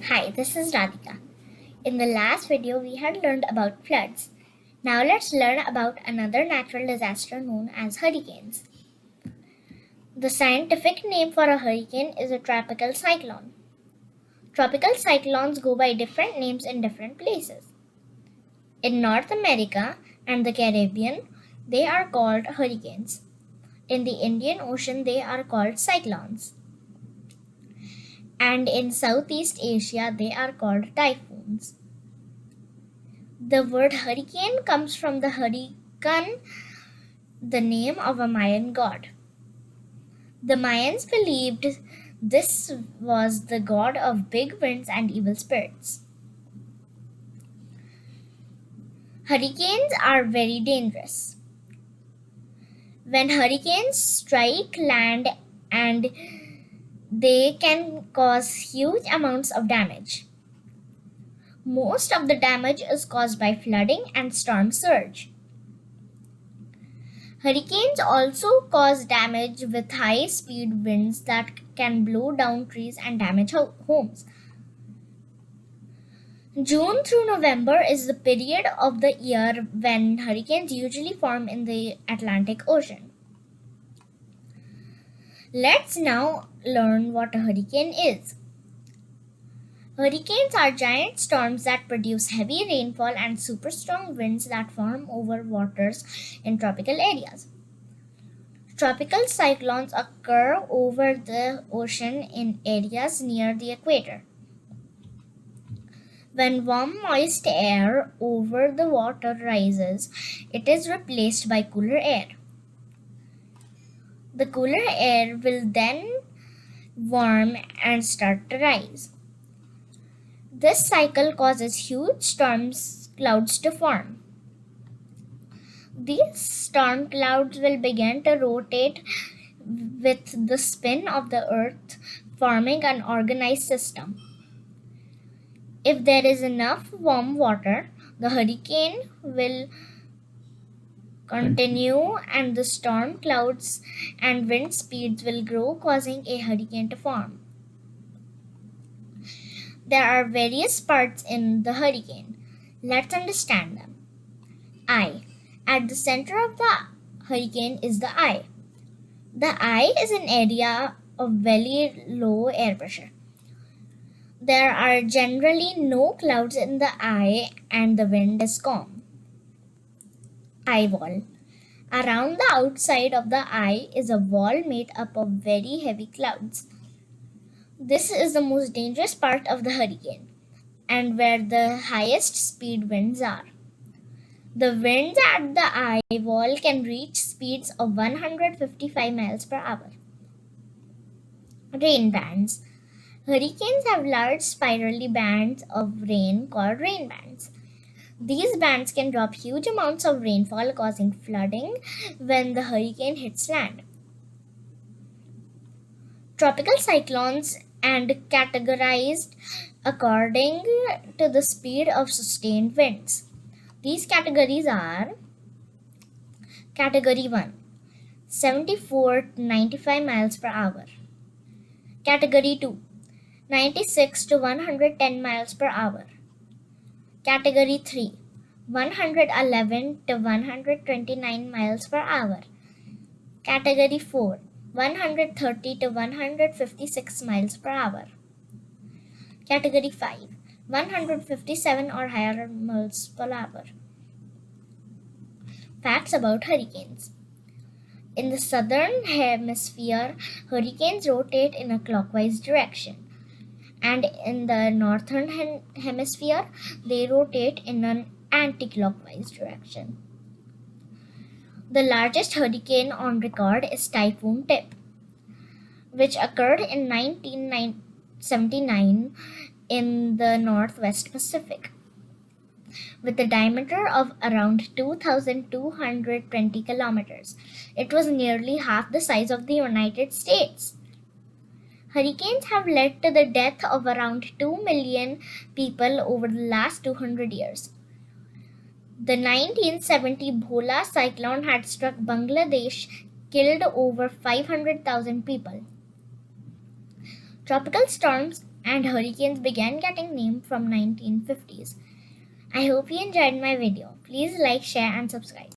Hi, this is Radhika. In the last video, we had learned about floods. Now let's learn about another natural disaster known as hurricanes. The scientific name for a hurricane is a tropical cyclone. Tropical cyclones go by different names in different places. In North America and the Caribbean, they are called hurricanes. In the Indian Ocean, they are called cyclones. And in Southeast Asia, they are called typhoons. The word hurricane comes from the hurricane, the name of a Mayan god. The Mayans believed this was the god of big winds and evil spirits. Hurricanes are very dangerous. When hurricanes strike land and they can cause huge amounts of damage. Most of the damage is caused by flooding and storm surge. Hurricanes also cause damage with high speed winds that can blow down trees and damage homes. June through November is the period of the year when hurricanes usually form in the Atlantic Ocean. Let's now learn what a hurricane is. Hurricanes are giant storms that produce heavy rainfall and super strong winds that form over waters in tropical areas. Tropical cyclones occur over the ocean in areas near the equator. When warm, moist air over the water rises, it is replaced by cooler air. The cooler air will then warm and start to rise. This cycle causes huge storm clouds to form. These storm clouds will begin to rotate with the spin of the earth, forming an organized system. If there is enough warm water, the hurricane will continue and the storm clouds and wind speeds will grow, causing a hurricane to form. There are various parts in the hurricane. Let's understand them. Eye. At the center of the hurricane is the eye. The eye is an area of very low air pressure. There are generally no clouds in the eye and the wind is calm. Eye wall. Around the outside of the eye is a wall made up of very heavy clouds. This is the most dangerous part of the hurricane and where the highest speed winds are. The winds at the eye wall can reach speeds of 155 miles per hour. Rain bands. Hurricanes have large spirally bands of rain called rain bands. These bands can drop huge amounts of rainfall, causing flooding when the hurricane hits land. Tropical cyclones and categorized according to the speed of sustained winds. These categories are: Category 1, 74 to 95 miles per hour. Category 2, 96 to 110 miles per hour. Category 3, 111 to 129 miles per hour. Category 4, 130 to 156 miles per hour. Category 5, 157 or higher miles per hour. Facts about hurricanes. In the southern hemisphere, hurricanes rotate in a clockwise direction, and in the northern hemisphere, they rotate in an anti-clockwise direction. The largest hurricane on record is Typhoon Tip, which occurred in 1979 in the Northwest Pacific, with a diameter of around 2,220 kilometers. It was nearly half the size of the United States. Hurricanes have led to the death of around 2 million people over the last 200 years. The 1970 Bhola cyclone had struck Bangladesh, killed over 500,000 people. Tropical storms and hurricanes began getting named from 1950s. I hope you enjoyed my video. Please like, share and subscribe.